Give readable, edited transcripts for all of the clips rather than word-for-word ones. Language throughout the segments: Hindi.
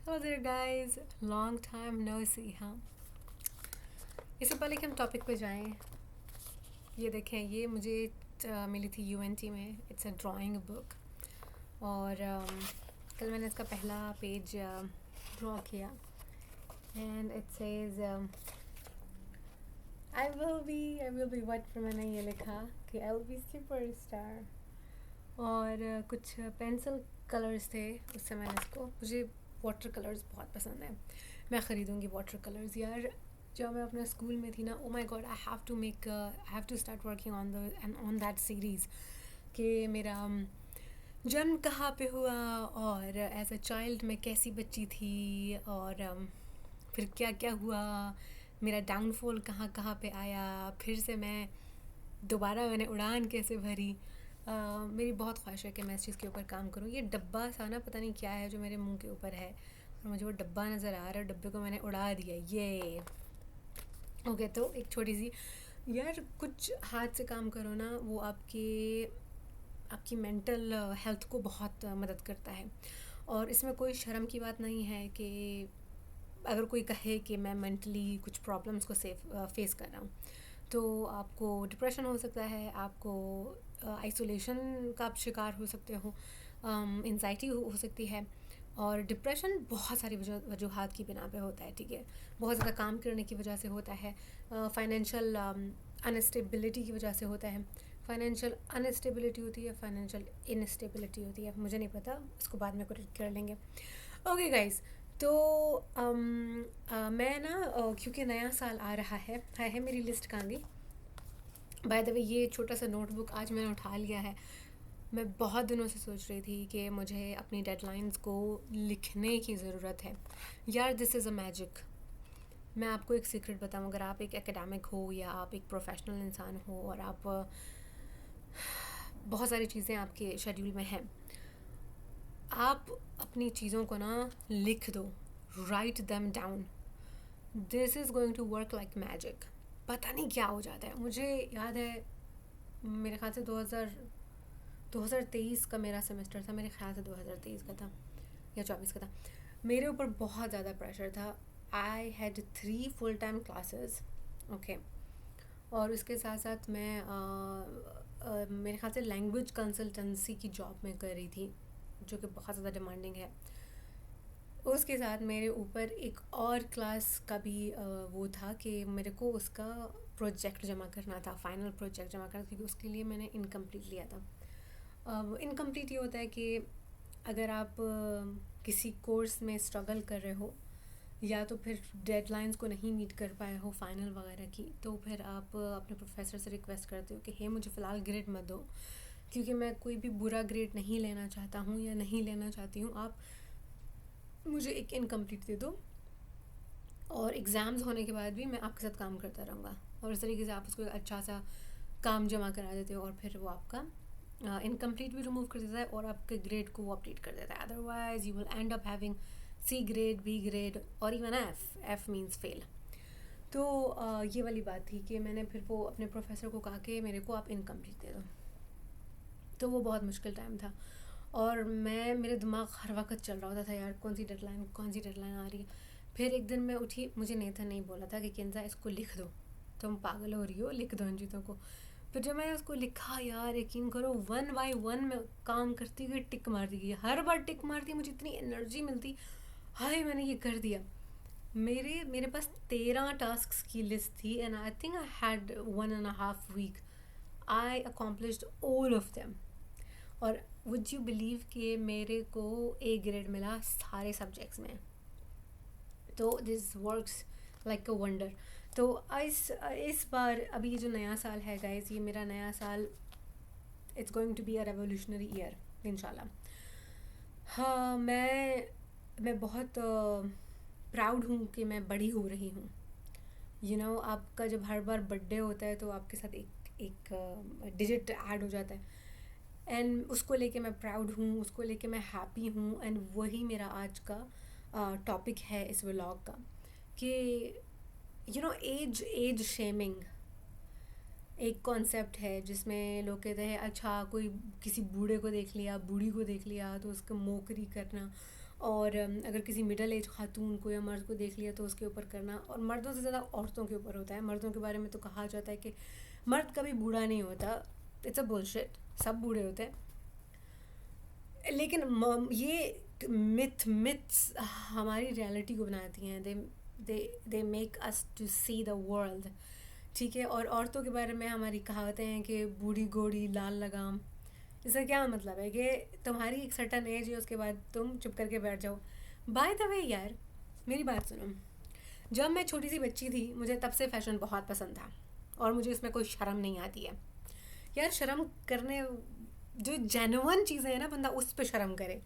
Hello there guys, long time no see हाँ। इससे पहले कि हम टॉपिक पे जाएं, ये देखें, ये मुझे मिली थी यूएनटी में। इट्स अ ड्राइंग बुक और कल मैंने इसका पहला पेज ड्रॉ किया and it says I will be what, फिर मैंने ये लिखा कि आई विल बी सुपरस्टार। और कुछ पेंसिल कलर्स थे, उससे मैंने इसको, मुझे वाटर कलर्स बहुत पसंद है, मैं ख़रीदूँगी वाटर कलर्स यार। जब मैं अपने स्कूल में थी ना, oh my God, I have to start working on that series कि मेरा जन्म कहाँ पे हुआ और एज अ चाइल्ड मैं कैसी बच्ची थी और फिर क्या क्या हुआ, मेरा डाउनफॉल कहाँ कहाँ पे आया, फिर से मैंने उड़ान कैसे भरी। मेरी बहुत ख्वाहिश है कि मैं इस चीज़ के ऊपर काम करूँ। ये डब्बा सा ना, पता नहीं क्या है जो मेरे मुंह के ऊपर है और मुझे वो डब्बा नज़र आ रहा है, डब्बे को मैंने उड़ा दिया। ये ओके, तो एक छोटी सी यार, कुछ हाथ से काम करो ना, वो आपकी मेंटल हेल्थ को बहुत मदद करता है। और इसमें कोई शर्म की बात नहीं है कि अगर कोई कहे कि मैं मेंटली कुछ प्रॉब्लम्स को फेस कर रहा हूँ, तो आपको डिप्रेशन हो सकता है, आपको आइसोलेशन का आप शिकार हो सकते हो, एंजाइटी हो सकती है। और डिप्रेशन बहुत सारी वजूहात की बिना पे होता है, ठीक है। बहुत ज़्यादा काम करने की वजह से होता है, फाइनेंशियल अनस्टेबिलिटी की वजह से होता है। फाइनेंशियल अनस्टेबिलिटी होती है, फाइनेंशियल इनस्टेबिलिटी होती है, मुझे नहीं पता, उसको बाद में करेक्ट कर लेंगे। ओके गाइस, तो मैं ना क्योंकि नया साल आ रहा है मेरी लिस्ट कहाँ गई। बाय द वे, ये छोटा सा नोटबुक आज मैंने उठा लिया है। मैं बहुत दिनों से सोच रही थी कि मुझे अपनी डेडलाइंस को लिखने की ज़रूरत है यार। This is a magic. मैं आपको एक सीक्रेट बताऊं, अगर आप एक एकेडमिक हो या आप एक प्रोफेशनल इंसान हो और आप बहुत सारी चीज़ें आपके शेड्यूल में हैं, आप अपनी चीज़ों को ना लिख दो, write them down. This is going to work like magic. पता नहीं क्या हो जाता है। मुझे याद है, मेरे ख्याल से 2023 का मेरा सेमेस्टर था, मेरे ख्याल से 2023 का था या 24 का था। मेरे ऊपर बहुत ज़्यादा प्रेशर था। I had 3 full time classes, okay. और उसके साथ साथ मैं मेरे ख्याल से लैंग्वेज कंसल्टेंसी की जॉब में कर रही थी, जो कि बहुत ज़्यादा डिमांडिंग है। उसके साथ मेरे ऊपर एक और क्लास का भी वो था कि मेरे को उसका प्रोजेक्ट जमा करना था, फाइनल प्रोजेक्ट जमा करना था, क्योंकि उसके लिए मैंने इनकम्प्लीट लिया था। इनकम्प्लीट ये होता है कि अगर आप किसी कोर्स में स्ट्रगल कर रहे हो या तो फिर डेडलाइंस को नहीं मीट कर पाए हो फाइनल वगैरह की, तो फिर आप अपने प्रोफेसर से रिक्वेस्ट करते हो कि हे मुझे फ़िलहाल ग्रेड मत दो, क्योंकि मैं कोई भी बुरा ग्रेड नहीं लेना चाहता हूँ या नहीं लेना चाहती हूँ। आप मुझे एक इनकम्प्लीट दे दो और एग्ज़ाम्स होने के बाद भी मैं आपके साथ काम करता रहूँगा। और इस तरीके से आप उसको एक अच्छा सा काम जमा करा देते हो और फिर वो आपका इनकम्प्लीट भी रिमूव कर देता है और आपके ग्रेड को वो अपडेट कर देता है। Otherwise you will end up having C grade, B grade और इवन एफ मीन्स फेल। तो ये वाली बात थी कि मैंने फिर वो अपने प्रोफेसर को कहा कि मेरे को आप इनकम्प्लीट दे दो। तो वो बहुत मुश्किल टाइम था और मेरे दिमाग हर वक्त चल रहा होता था यार, कौन सी डेडलाइन आ रही है। फिर एक दिन मैं उठी, मुझे नेथा नहीं बोला था कि किंजा इसको लिख दो, तुम पागल हो रही हो, लिख दो इन चीज़ों को। फिर जब मैंने उसको लिखा यार, यकीन करो, 1 बाय 1 में काम करती गई, टिक मारती गई, हर बार टिक मारती, मुझे इतनी एनर्जी मिलती, हाय मैंने ये कर दिया। मेरे पास 13 टास्क की लिस्ट थी and I think I had 1.5 week. I accomplished all of them. और वुड यू बिलीव कि मेरे को ए ग्रेड मिला सारे सब्जेक्ट्स में। तो this works like a wonder. तो इस बार अभी ये जो नया साल है गाइस, ये मेरा नया साल, it's going to be a revolutionary year इंशाल्लाह। हाँ, मैं बहुत प्राउड हूँ कि मैं बड़ी हो रही हूँ। आपका जब हर बार बर्थडे होता है तो आपके साथ एक डिजिट ऐड हो जाता है एंड उसको लेके मैं प्राउड हूँ, उसको लेके मैं हैप्पी हूँ। एंड वही मेरा आज का टॉपिक है इस व्लॉग का कि एज शेमिंग एक कॉन्सेप्ट है जिसमें लोग कहते हैं अच्छा, कोई किसी बूढ़े को देख लिया, बूढ़ी को देख लिया तो उसको मोकरी करना और अगर किसी मिडल एज खातून को या मर्द को देख लिया तो उसके ऊपर करना, और मर्दों से ज़्यादा औरतों के ऊपर होता है। मर्दों के बारे में तो कहा जाता है कि मर्द कभी बूढ़ा नहीं होता, इट्स अ बुलशिट, सब बूढ़े होते हैं। लेकिन ये मिथ्स हमारी रियलिटी को बनाती हैं, they make us to see the world, ठीक है। और औरतों के बारे में हमारी कहावतें हैं कि बूढ़ी घोड़ी लाल लगाम। इसका क्या मतलब है कि तुम्हारी एक सर्टन एज है, उसके बाद तुम चुप करके बैठ जाओ। बाय द वे यार, मेरी बात सुनो, जब मैं छोटी सी बच्ची थी मुझे तब से फ़ैशन बहुत पसंद था, और मुझे इसमें कोई शर्म नहीं आती है यार। शर्म करने, जो जेन्युइन चीज़ें हैं ना, बंदा उस पर शर्म करे।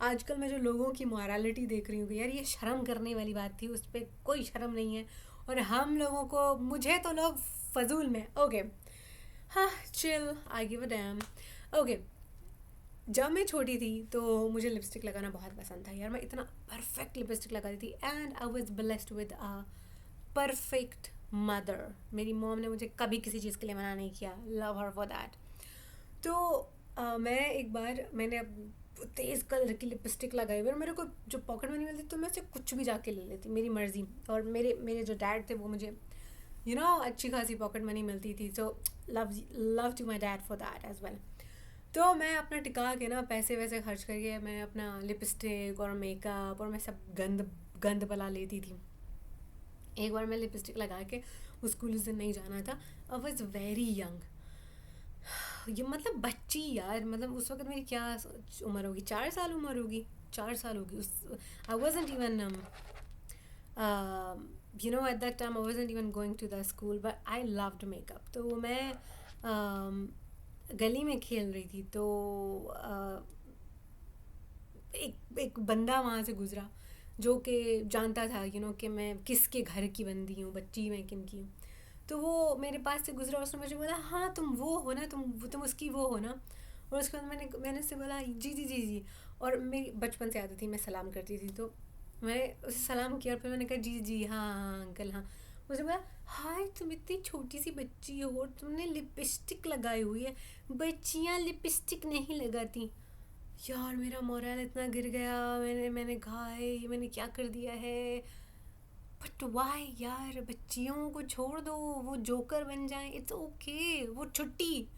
आजकल मैं जो लोगों की मॉरलिटी देख रही हूँ कि यार ये शर्म करने वाली बात थी, उस पर कोई शर्म नहीं है, और हम लोगों को, मुझे तो लोग फजूल में, ओके हाँ chill, I give a dam, okay. जब मैं छोटी थी तो मुझे लिपस्टिक लगाना बहुत पसंद था यार, मैं इतना परफेक्ट लिपस्टिक लगाती थी, and I was blessed with a perfect mother. मेरी मॉम ने मुझे कभी किसी चीज़ के लिए मना नहीं किया, लव हर फॉर दैट। तो मैं एक बार, मैंने तेज़ कलर की लिपस्टिक लगाई हुई, और मेरे को जो पॉकेट मनी मिलती तो मैं उससे कुछ भी जाके ले लेती, मेरी मर्ज़ी। और मेरे मेरे जो डैड थे वो मुझे अच्छी खासी पॉकेट मनी मिलती थी, so love to my dad for that as well. तो मैं अपना टिका के ना पैसे वैसे खर्च करके मैं अपना लिपस्टिक और मेकअप और मैं सब गंद गंद बला लेती थी। एक बार मैं लिपस्टिक लगा के स्कूल उस दिन नहीं जाना था, आई वॉज वेरी यंग, ये मतलब बच्ची यार, मतलब उस वक्त मेरी क्या उम्र होगी, 4 साल उम्र होगी, 4 साल होगी उस। आई wasn't even at that time I wasn't even going to the school, but I loved makeup. तो मैं गली में खेल रही थी, तो एक बंदा वहाँ से गुजरा जो कि जानता था कि मैं किसके घर की बंदी हूँ, बच्ची मैं किन की हूँ। तो वो मेरे पास से गुजरा, उसने मुझे बोला हाँ तुम वो हो ना, तुम उसकी वो हो ना। और उसके बाद मैंने उससे बोला जी जी जी जी। और मेरी बचपन से आदत थी, मैं सलाम करती थी, तो मैंने उसे सलाम किया, और फिर मैंने कहा जी जी हाँ हाँ अंकल हाँ। मुझे बोला हाय तुम इतनी छोटी सी बच्ची हो और तुमने लिपस्टिक लगाई हुई है, बच्चियाँ लिपस्टिक नहीं लगाती। यार मेरा मोरल इतना गिर गया, मैंने कहा है ये मैंने क्या कर दिया है। बट वाई यार, बच्चियों को छोड़ दो, वो जोकर बन जाएं, इट्स ओके, वो छुट्टी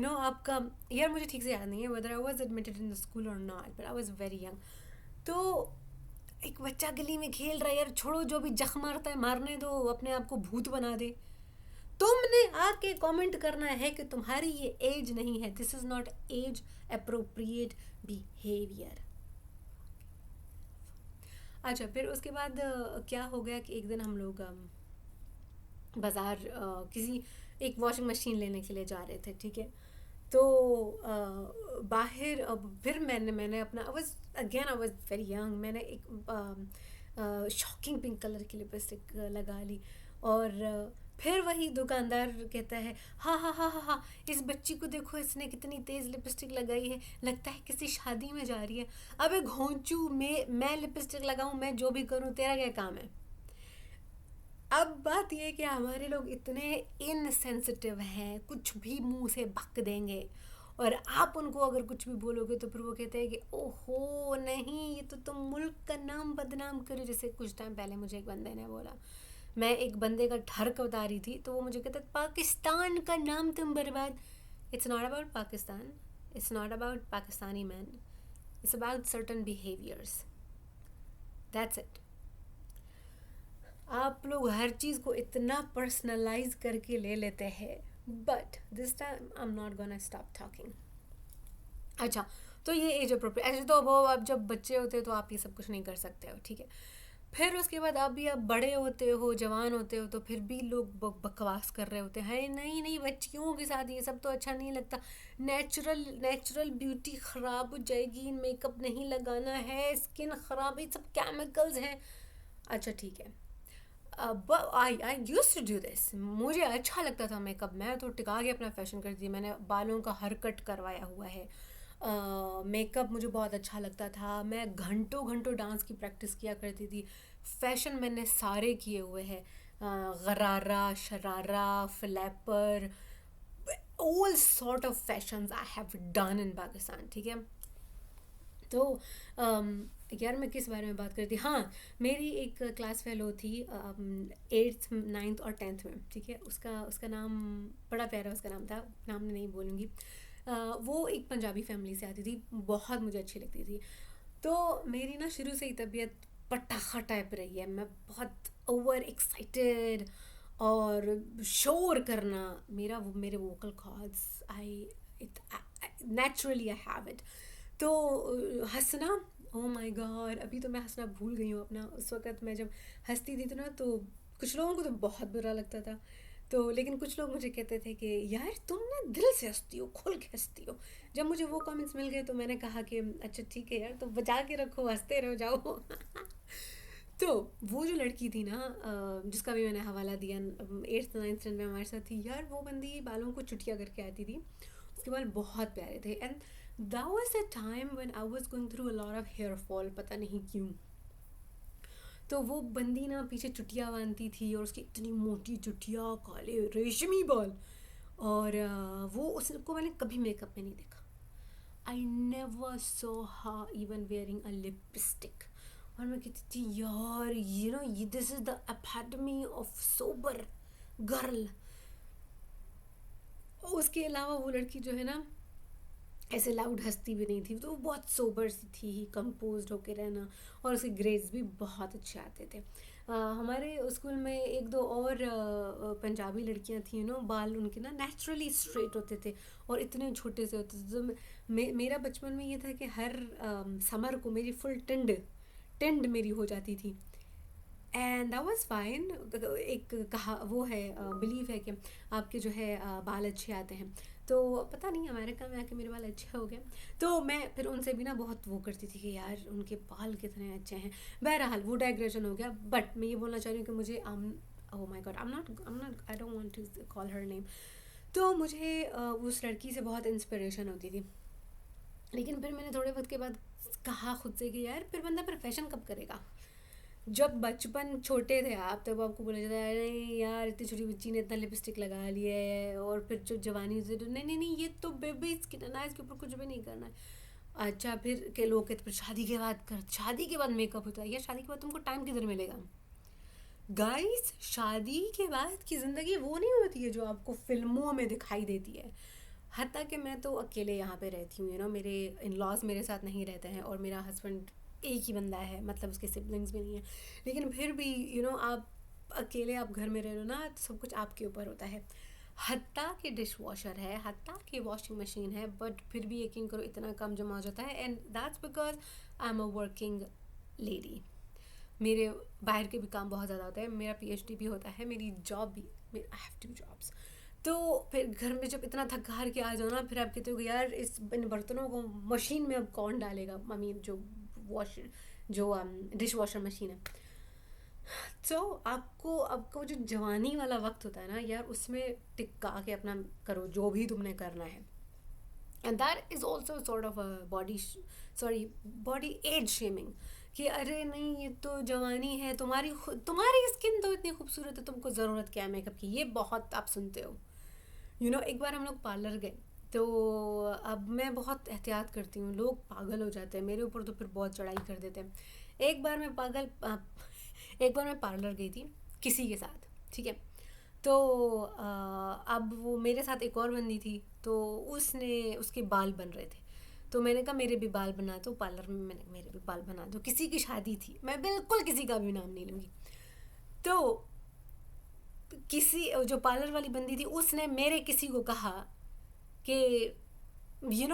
आपका। यार मुझे ठीक से याद नहीं है whether I was admitted in the school और not, but I was very young. तो एक बच्चा गली में खेल रहा है यार, छोड़ो जो भी जख्म मारता है मारने दो, अपने आप को भूत बना दे। तुमने आके कमेंट करना है कि तुम्हारी ये एज नहीं है, this is not age appropriate behaviour. अच्छा, फिर उसके बाद क्या हो गया कि एक दिन हम लोग बाज़ार किसी एक वॉशिंग मशीन लेने के लिए जा रहे थे, ठीक है। तो बाहर अब फिर मैंने अपना आई वाज वेरी यंग, मैंने एक शॉकिंग पिंक कलर की लिपस्टिक लगा ली। और फिर वही दुकानदार कहता है हाँ हाँ हाँ हाँ हाँ, इस बच्ची को देखो, इसने कितनी तेज़ लिपस्टिक लगाई है, लगता है किसी शादी में जा रही है। अबे घोंचू, मैं लिपस्टिक लगाऊं, मैं जो भी करूं, तेरा क्या काम है। अब बात यह है कि हमारे लोग इतने इनसेंसिटिव हैं, कुछ भी मुंह से बक देंगे, और आप उनको अगर कुछ भी बोलोगे तो फिर वो कहते हैं कि ओहो नहीं, ये तो तुम मुल्क का नाम बदनाम करो। जैसे कुछ टाइम पहले मुझे एक बंदे ने बोला, मैं एक बंदे का ठर्क बता रही थी, तो वो मुझे कहता पाकिस्तान का नाम तुम बर्बाद। It's not about Pakistan, it's not about Pakistani man, it's about certain behaviours, that's it. आप लोग हर चीज़ को इतना पर्सनलाइज करके ले लेते हैं, but this time I am not gonna stop talking. अच्छा, तो ये एज अप्रोप्रिएट, ऐसे तो वो आप जब बच्चे होते हो तो आप ये सब कुछ नहीं कर सकते हो, ठीक है। फिर उसके बाद आप बड़े होते हो, जवान होते हो, तो फिर भी लोग बकवास कर रहे होते हैं, नहीं नहीं बच्चियों के साथ ये सब तो अच्छा नहीं लगता, नेचुरल ब्यूटी ख़राब हो जाएगी, मेकअप नहीं लगाना है, स्किन ख़राब है, सब केमिकल्स हैं। अच्छा ठीक है, अब आई यूज टू डू दिस, मुझे अच्छा लगता था मेकअप, मैं तो टिका के अपना फैशन करती थी, मैंने बालों का हर कट करवाया हुआ है। मेकअप मुझे बहुत अच्छा लगता था, मैं घंटों घंटों डांस की प्रैक्टिस किया करती थी। फैशन मैंने सारे किए हुए हैं, गरारा, sharara, flapper, all sort of fashions I have done in Pakistan, ठीक है। तो यार मैं किस बारे में बात करती, हाँ, मेरी एक क्लास फेलो थी 8th 9th और 10th में, ठीक है, उसका उसका नाम बड़ा प्यारा उसका नाम था, नाम नहीं बोलूँगी। वो एक पंजाबी फैमिली से आती थी, बहुत मुझे अच्छी लगती थी। तो मेरी ना शुरू से ही तबीयत पटाखा टाइप रही है, मैं बहुत ओवर एक्साइटेड और शोर करना, मेरे vocal cords, I it naturally I have it. तो हंसना, ओ माय गॉड, अभी तो मैं हंसना भूल गई हूँ अपना। उस वक़्त मैं जब हंसती थी तो ना, तो कुछ लोगों को तो बहुत बुरा लगता था, तो लेकिन कुछ लोग मुझे कहते थे कि यार तुम ना दिल से हंसती हो, खुल के हंसती हो। जब मुझे वो कमेंट्स मिल गए तो मैंने कहा कि अच्छा ठीक है यार, तो बचा के रखो, हंसते रहो जाओ। तो वो जो लड़की थी ना, जिसका भी मैंने हवाला दिया, 8th 9th 10th में हमारे साथ थी यार, वो बंदी बालों को चुटिया करके आती थी, उसके बाल बहुत प्यारे थे। And that was the time when I was going through a lot of hair fall, पता नहीं क्यों। तो वो बंदी ना पीछे चुटिया बांधती थी, और उसकी इतनी मोटी चुटिया, काले रेशमी बाल, और वो उसको मैंने कभी मेकअप में नहीं देखा। I never so her even wearing a lipstick. और मैं कहती थी यार, you know, this is the epitome of sober girl. उसके अलावा वो लड़की जो है ना, ऐसे लाउड हंसती भी नहीं थी, तो वो बहुत सोबर सी थी, कंपोज्ड होके रहना, और उसके ग्रेड्स भी बहुत अच्छे आते थे। हमारे स्कूल में एक दो और पंजाबी लड़कियां थी, बाल उनके ना नेचुरली स्ट्रेट होते थे और इतने छोटे से होते थे। तो मेरा बचपन में ये था कि हर समर को मेरी फुल टिंड टिंड मेरी हो जाती थी, एंड दैट वाज फाइन। एक कहा वो है, बिलीव है कि आपके जो है बाल अच्छे आते हैं। तो पता नहीं अमेरिका में आके मेरे बाल अच्छे हो गए, तो मैं फिर उनसे भी ना बहुत वो करती थी कि यार उनके बाल कितने अच्छे हैं। बहरहाल वो डाइग्रेशन हो गया, बट मैं ये बोलना चाह रही हूँ कि मुझे oh my God, I am not I don't want to call her name. तो मुझे उस लड़की से बहुत इंस्पिरेशन होती थी, लेकिन फिर मैंने थोड़े वक्त के बाद कहा खुद से कि यार फिर बंदा प्रोफेशन कब करेगा। जब बचपन छोटे थे आप, तब आपको बोला जाता है नहीं यार इतनी छोटी बच्ची ने इतना लिपस्टिक लगा लिया है, और फिर जो जवानी से तो नहीं नहीं नहीं, ये तो बेबी स्किन है, इसके ऊपर कुछ भी नहीं करना है। अच्छा, फिर के लोग कहते फिर शादी के बाद कर, शादी के बाद मेकअप होता है, या शादी के बाद तुमको टाइम किधर मिलेगा। गाइस, शादी के बाद की ज़िंदगी वो नहीं होती है जो आपको फिल्मों में दिखाई देती है। हत्ता कि मैं तो अकेले यहाँ पे रहती हूँ, मेरे इन लॉज मेरे साथ नहीं रहते हैं, और मेरा हस्बैंड एक ही बंदा है, मतलब उसके सिबलिंग्स भी नहीं है, लेकिन फिर भी आप अकेले आप घर में रह लो ना, तो सब कुछ आपके ऊपर होता है। हत्ता कि डिश वॉशर है, हत्ता कि वॉशिंग मशीन है, बट फिर भी यकीन करो इतना कम जमा हो जाता है, and that's because I am a working lady. मेरे बाहर के भी काम बहुत ज़्यादा होता है, मेरा पीएचडी भी होता है, मेरी जॉब भी, आई हैव 2 जॉब्स। तो फिर घर में जब इतना थक हार के आ जाओ ना, फिर आप कहते हो कि यार इन बर्तनों को मशीन में अब कौन डालेगा, मम्मी जो वॉश जो डिश वॉशर मशीन है। तो आपको आपको जो जवानी वाला वक्त होता है ना यार, उसमें टिका के अपना करो जो भी तुमने करना है, and that is also sort of a body age shaming, कि अरे नहीं ये तो जवानी है, तुम्हारी स्किन तो इतनी खूबसूरत है, तुमको ज़रूरत क्या है मेकअप की, ये बहुत आप सुनते हो। एक बार हम लोग पार्लर गए, तो अब मैं बहुत एहतियात करती हूँ, लोग पागल हो जाते हैं मेरे ऊपर, तो फिर बहुत चढ़ाई कर देते हैं। एक बार मैं एक बार मैं पार्लर गई थी किसी के साथ, ठीक है। तो अब वो मेरे साथ एक और बंदी थी, तो उसके बाल बन रहे थे, तो मैंने कहा मेरे भी बाल बना दो पार्लर में, मैंने मेरे भी बाल बना दो। किसी की शादी थी, मैं बिल्कुल किसी का भी नाम नहीं लूँगी। तो किसी जो पार्लर वाली बंदी थी, उसने मेरे किसी को कहा कि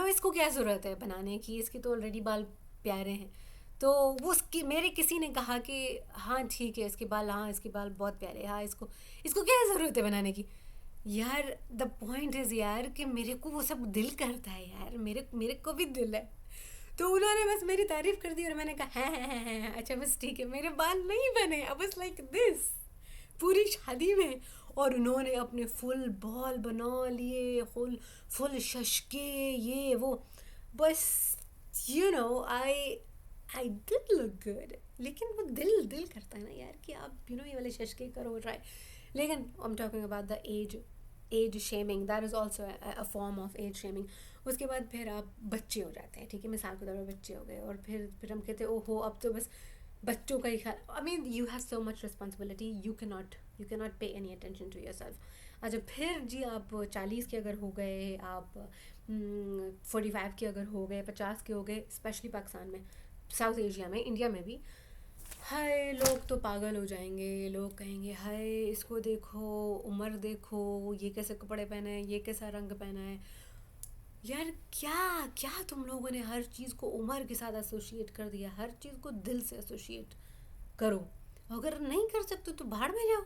इसको क्या ज़रूरत है बनाने की, इसके तो ऑलरेडी बाल प्यारे हैं। तो वो उसकी मेरे किसी ने कहा कि हाँ ठीक है इसके बाल, हाँ इसके बाल बहुत प्यारे हैं, हाँ इसको इसको क्या ज़रूरत है बनाने की। यार द पॉइंट इज़ यार कि मेरे को वो सब दिल करता है यार, मेरे मेरे को भी दिल है। तो उन्होंने बस मेरी तारीफ़ कर दी, और मैंने कहा है अच्छा बस ठीक है, मेरे बाल नहीं बने। आई वाज लाइक दिस पूरी शादी में, और उन्होंने अपने फुल बॉल बना लिए, फुल फुल शशके, ये वो, बस आई डिड लुक गुड। लेकिन वो दिल दिल करता है ना यार कि आप ये वाले शशके करो, ट्राई। लेकिन I am talking about the age, age shaming, that is also a form of age shaming. उसके बाद फिर आप बच्चे हो जाते हैं, ठीक है, मिसाल के तौर पर बच्चे हो गए, और फिर हम कहते हैं ओहो अब तो बस बच्चों का ही ख्याल। I mean you have so much responsibility, you can not pay any attention to yourself. अच्छा फिर जी आप 40 के अगर हो गए, आप 45 के अगर हो गए, 50 के हो गए, स्पेशली पाकिस्तान में, साउथ एशिया में, इंडिया में भी, हाय लोग तो पागल हो जाएंगे। लोग कहेंगे हाय इसको देखो, उम्र देखो, ये कैसे कपड़े पहने हैं, ये कैसा रंग पहना है। यार क्या क्या तुम लोगों ने हर चीज़ को उम्र के साथ एसोसिएट कर दिया, हर चीज़ को दिल से एसोसिएट करो। अगर नहीं कर सकते तो भाड़ में जाओ,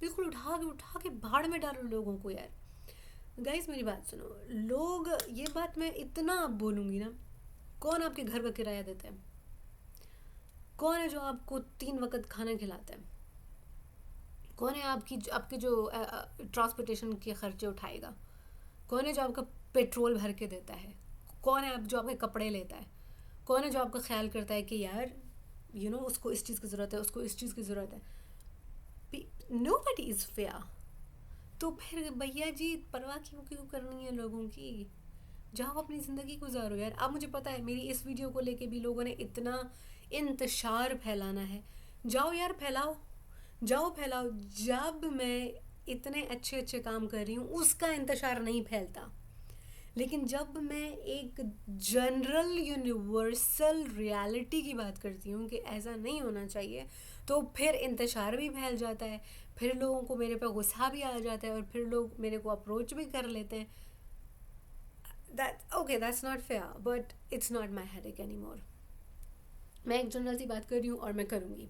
बिल्कुल उठा के भाड़ में डालो लोगों को। यार गाइस मेरी बात सुनो, लोग, ये बात मैं इतना अब बोलूँगी ना, कौन आपके घर का किराया देता है? कौन है जो आपको 3 वक्त खाना खिलाता है? कौन है आपके जो ट्रांसपोर्टेशन के खर्चे उठाएगा? कौन है जो आपका पेट्रोल भर के देता है? कौन है जो आपके कपड़े लेता है? कौन है जो आपका ख्याल करता है कि यार उसको इस चीज़ की ज़रूरत है, उसको इस चीज़ की ज़रूरत है? Nobody is fair. तो फिर भैया जी परवाह क्यों क्यों करनी है लोगों की? जाओ अपनी ज़िंदगी गुजारो यार। अब मुझे पता है मेरी इस वीडियो को लेके भी लोगों ने इतना इंतशार फैलाना है। जाओ यार फैलाओ, जाओ फैलाओ। जब मैं इतने अच्छे अच्छे काम कर रही हूँ उसका इंतशार नहीं फैलता, लेकिन जब मैं एक जनरल यूनिवर्सल रियलिटी की बात करती हूँ कि ऐसा नहीं होना चाहिए, तो फिर इंतशार भी फैल जाता है, फिर लोगों को मेरे पे गुस्सा भी आ जाता है, और फिर लोग मेरे को अप्रोच भी कर लेते हैं। That's not fair, but it's not my headache any more. मैं एक जनरल सी बात कर रही हूँ और मैं करूँगी।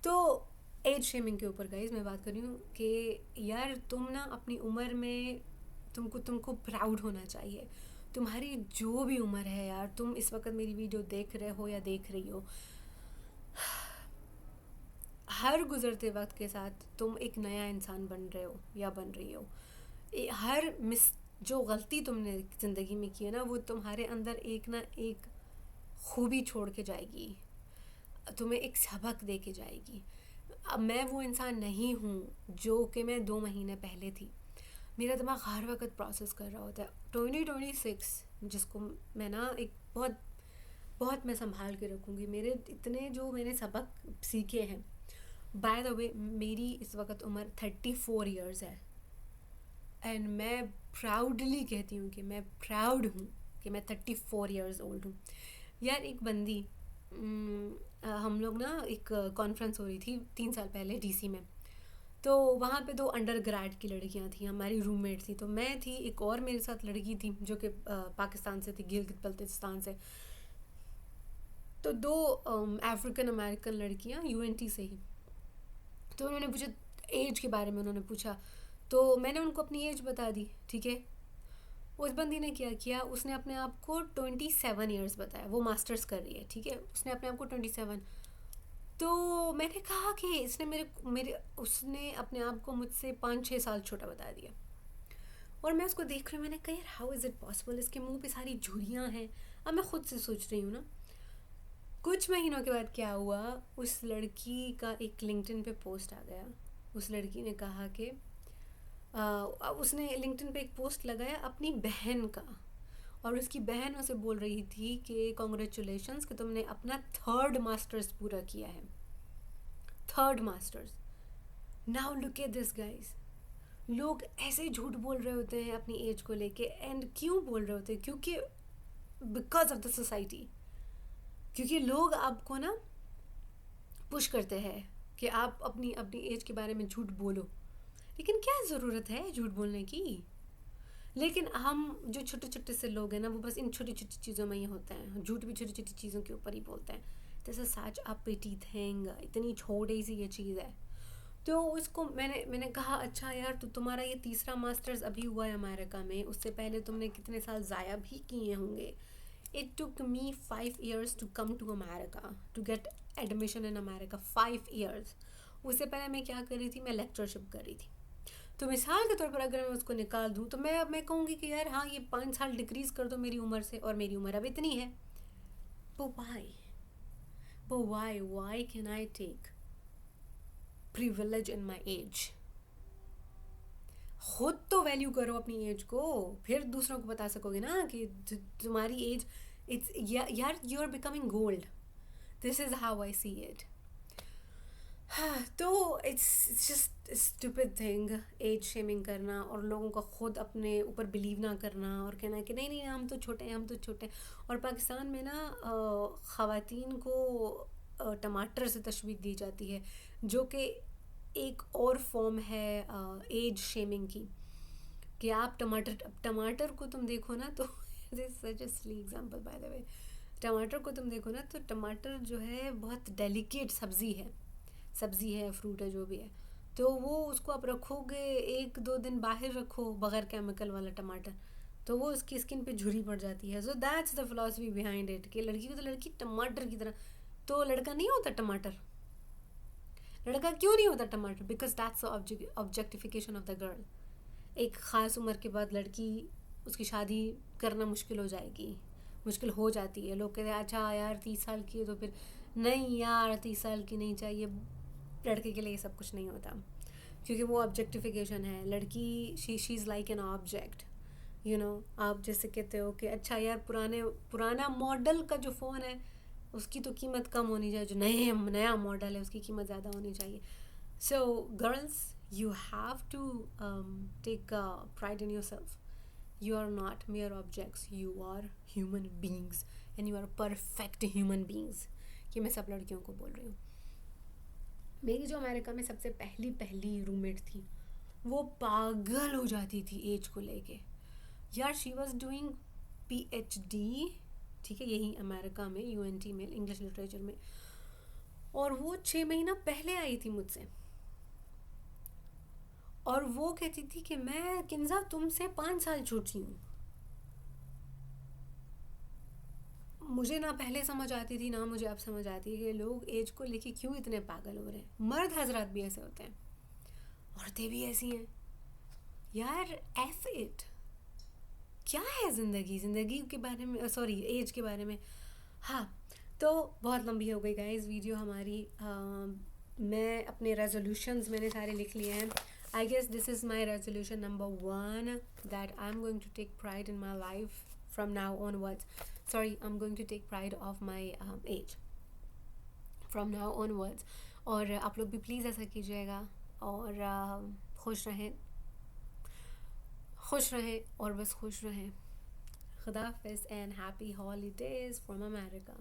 तो एज शेमिंग के ऊपर गाइज मैं बात कर रही हूँ कि यार तुम ना अपनी उम्र में तुमको प्राउड होना चाहिए। तुम्हारी जो भी उम्र है यार, तुम इस वक्त मेरी वीडियो देख रहे हो या देख रही हो, हर गुजरते वक्त के साथ तुम एक नया इंसान बन रहे हो या बन रही हो। हर जो गलती तुमने ज़िंदगी में की है ना, वो तुम्हारे अंदर एक ना एक खूबी छोड़ के जाएगी, तुम्हें एक सबक दे के जाएगी। अब मैं वो इंसान नहीं हूँ जो कि मैं 2 महीने पहले थी। मेरा दिमाग हर वक्त प्रोसेस कर रहा होता है। 2026 जिसको मैं ना एक बहुत बहुत मैं संभाल के रखूँगी। मेरे इतने जो मैंने सबक सीखे हैं। बाय द वे मेरी इस वक्त उम्र 34 ईयर्स है, एंड मैं प्राउडली कहती हूँ कि मैं प्राउड हूँ कि मैं 34 ईयर्स ओल्ड हूँ। यार एक बंदी, हम लोग ना एक कॉन्फ्रेंस हो रही थी 3 साल पहले डीसी में, तो वहाँ पे 2 अंडर ग्रेड की लड़कियाँ थी, हमारी रूममेट थी। तो मैं थी, एक और मेरे साथ लड़की थी जो कि पाकिस्तान से थी, गिलगित बल्तिस्तान से। तो 2 अफ्रीकन अमेरिकन लड़कियाँ यूएनटी से ही। तो उन्होंने पूछा एज के बारे में, उन्होंने पूछा, तो मैंने उनको अपनी एज बता दी, ठीक है। उस बंदी ने क्या किया, उसने अपने आप को 27 ईयर्स बताया। वो मास्टर्स कर रही है, ठीक है, उसने अपने आप को 27। तो मैंने कहा कि इसने मेरे मेरे उसने अपने आप को मुझसे 5-6 साल छोटा बता दिया। और मैं उसको देख रही हूँ, मैंने कहा यार हाउ इज़ इट पॉसिबल, इसके मुंह पे सारी झुर्रियाँ हैं। अब मैं खुद से सोच रही हूँ ना, कुछ महीनों के बाद क्या हुआ, उस लड़की का एक लिंक्डइन पे पोस्ट आ गया। उस लड़की ने कहा कि उसने लिंक्डइन पे एक पोस्ट लगाया अपनी बहन का, और उसकी बहन उसे बोल रही थी कि कॉन्ग्रेचुलेशंस कि तुमने अपना 3rd मास्टर्स पूरा किया है, 3rd masters. Now look at this guys. लोग ऐसे झूठ बोल रहे होते हैं अपनी एज को लेके, एंड क्यों बोल रहे होते हैं? क्योंकि बिकॉज ऑफ द सोसाइटी, क्योंकि लोग आपको ना पुश करते हैं कि आप अपनी अपनी एज के बारे में झूठ बोलो। लेकिन क्या ज़रूरत है झूठ बोलने की? लेकिन हम जो छोटे छोटे से लोग हैं ना, वो बस इन छोटी छोटी चीज़ों में ही होते हैं। झूठ भी छोटी छोटी चीज़ों के ऊपर ही बोलते हैं, जैसे सच अ पेटी थिंग, इतनी छोटी सी ये चीज़ है। तो उसको मैंने कहा अच्छा यार, तो तुम्हारा ये 3रा मास्टर्स अभी हुआ है अमेरिका में, उससे पहले तुमने कितने साल ज़ाया भी किए होंगे। It took me 5 years to come to America, to get admission in America. 5 years। उससे पहले मैं क्या कर रही थी? मैं लेक्चरशिप कर रही थी। तो मिसाल के तौर पर अगर मैं उसको निकाल दूँ तो मैं कहूँगी कि यार हाँ, ये 5 साल डिक्रीज़ कर दो मेरी उम्र से, और मेरी उम्र अब इतनी है। But why can I take privilege in my age? खुद तो वैल्यू करो अपनी एज को, फिर दूसरों को बता सकोगे ना कि तुम्हारी एज, इट्स यार you are becoming gold. This is how I see it. तो it's just stupid thing age shaming करना और लोगों का खुद अपने ऊपर बिलीव ना करना और कहना कि नहीं नहीं हम तो छोटे हैं, हम तो छोटे हैं. और पाकिस्तान में ना ख़वातीन को टमाटर से तशबीह दी जाती है, जो कि एक और फॉर्म है एज शेमिंग की. कि आप टमाटर को तुम देखो ना तो this such a silly example by the way. टमाटर को तुम देखो ना तो टमाटर जो है बहुत डेलिकेट सब्ज़ी है, फ्रूट है, जो भी है. तो वो उसको आप रखोगे 1-2 दिन बाहर रखो बगैर केमिकल वाला टमाटर, तो वो उसकी स्किन पे झुर्री पड़ जाती है. So that's the philosophy behind it कि लड़की को तो लड़की टमाटर की तरह, तो लड़का नहीं होता टमाटर. लड़का क्यों नहीं होता टमाटर? Because that's objectification of the girl. एक ख़ास उम्र के बाद लड़की, उसकी शादी करना मुश्किल हो जाएगी, मुश्किल हो जाती है. लोग कहते हैं अच्छा यार 30 साल की है तो फिर, नहीं यार 30 साल की नहीं चाहिए. लड़के के लिए ये सब कुछ नहीं होता, क्योंकि वो ऑब्जेक्टिफिकेशन है. लड़की she is like an object, you know. आप जैसे कहते हो कि अच्छा यार पुराना मॉडल का जो फ़ोन है उसकी तो कीमत कम होनी चाहिए, जो नया मॉडल है उसकी कीमत ज़्यादा होनी चाहिए. So girls, you have to take pride in yourself. You are not mere objects, you are human beings and you are perfect human beings. ये मैं सब लड़कियों को बोल रही हूँ. मेरी जो अमेरिका में सबसे पहली रूममेट थी, वो पागल हो जाती थी एज को लेके. यार शी वॉज डूइंग PhD, ठीक है, यही अमेरिका में UNT में इंग्लिश लिटरेचर में. और वो 6 महीना पहले आई थी मुझसे, और वो कहती थी कि मैं किन्जा तुमसे 5 साल छोटी हूँ. मुझे ना पहले समझ आती थी ना मुझे अब समझ आती है कि लोग एज को लेके क्यों इतने पागल हो रहे हैं. मर्द हजरात भी ऐसे होते हैं, औरतें भी ऐसी हैं. यार एफ इट, क्या है ज़िंदगी के बारे में, सॉरी एज के बारे में. हाँ, तो बहुत लंबी हो गई गाइस वीडियो हमारी. मैं अपने रेजोल्यूशंस मैंने सारे लिख लिए हैं. I guess this is my resolution number 1, that I'm going to take pride in my life from now onwards. Sorry, I'm going to take pride of my age from now onwards. और आप लोग भी प्लीज़ ऐसा कीजिएगा और खुश रहें और बस खुश रहें. खुदा हाफिज़ and happy holidays from America.